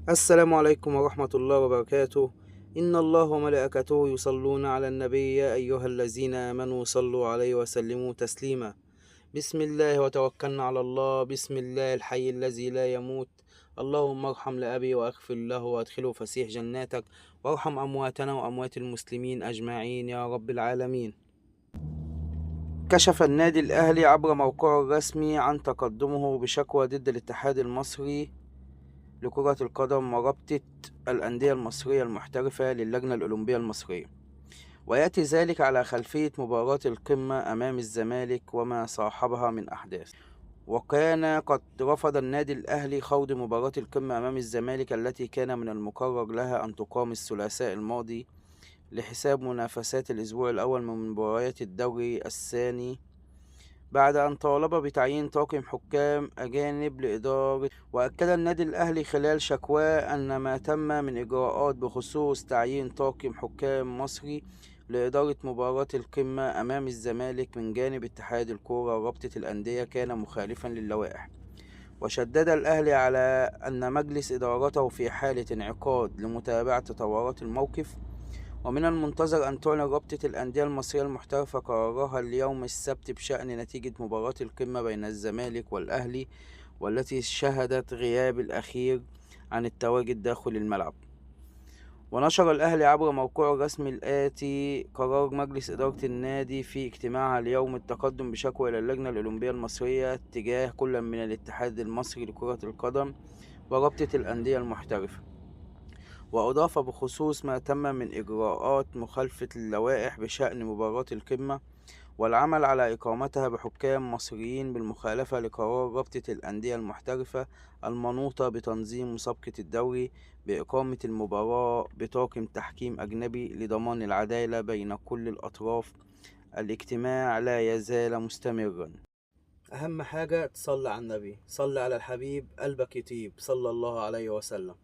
السلام عليكم ورحمة الله وبركاته. إن الله وملائكته يصلون على النبي يا أيها الذين آمنوا صلوا عليه وسلموا تسليما. بسم الله وتوكلنا على الله، بسم الله الحي الذي لا يموت. اللهم ارحم لأبي وأغفر له وأدخله فسيح جناتك، وارحم أمواتنا وأموات المسلمين أجمعين يا رب العالمين. كشف النادي الأهلي عبر موقعه الرسمي عن تقدمه بشكوى ضد الاتحاد المصري لكرة القدم ورابطة الأندية المصرية المحترفة للجنة الأولمبية المصرية، ويأتي ذلك على خلفية مباراة القمة أمام الزمالك وما صاحبها من أحداث. وكان قد رفض النادي الأهلي خوض مباراة القمة أمام الزمالك التي كان من المقرر لها أن تقام الثلاثاء الماضي لحساب منافسات الأسبوع الأول من مباريات الدوري الثاني، بعد أن طالب بتعيين طاقم حكام أجانب لإدارة. وأكد النادي الأهلي خلال شكواه أن ما تم من إجراءات بخصوص تعيين طاقم حكام مصري لإدارة مباراة القمة أمام الزمالك من جانب اتحاد الكرة ورابطة الأندية كان مخالفا للوائح. وشدد الأهلي على أن مجلس إدارته في حالة انعقاد لمتابعة تطورات الموقف، ومن المنتظر أن تعلن رابطة الأندية المصرية المحترفة قرارها اليوم السبت بشأن نتيجة مباراة القمة بين الزمالك والأهلي، والتي شهدت غياب الأخير عن التواجد داخل الملعب. ونشر الأهلي عبر موقعه الرسمي الآتي: قرار مجلس إدارة النادي في اجتماعها اليوم التقدم بشكوى إلى اللجنة الأولمبية المصرية تجاه كل من الاتحاد المصري لكرة القدم ورابطة الأندية المحترفة. وأضاف بخصوص ما تم من إجراءات مخالفة اللوائح بشأن مباراة القمة والعمل على إقامتها بحكام مصريين بالمخالفة لقرار رابطة الأندية المحترفة المنوطة بتنظيم مسابقة الدوري بإقامة المباراة بطاقم تحكيم أجنبي لضمان العدالة بين كل الأطراف. الاجتماع لا يزال مستمرا. أهم حاجة تصلي على النبي، صلي على الحبيب قلبك يطيب صلى الله عليه وسلم.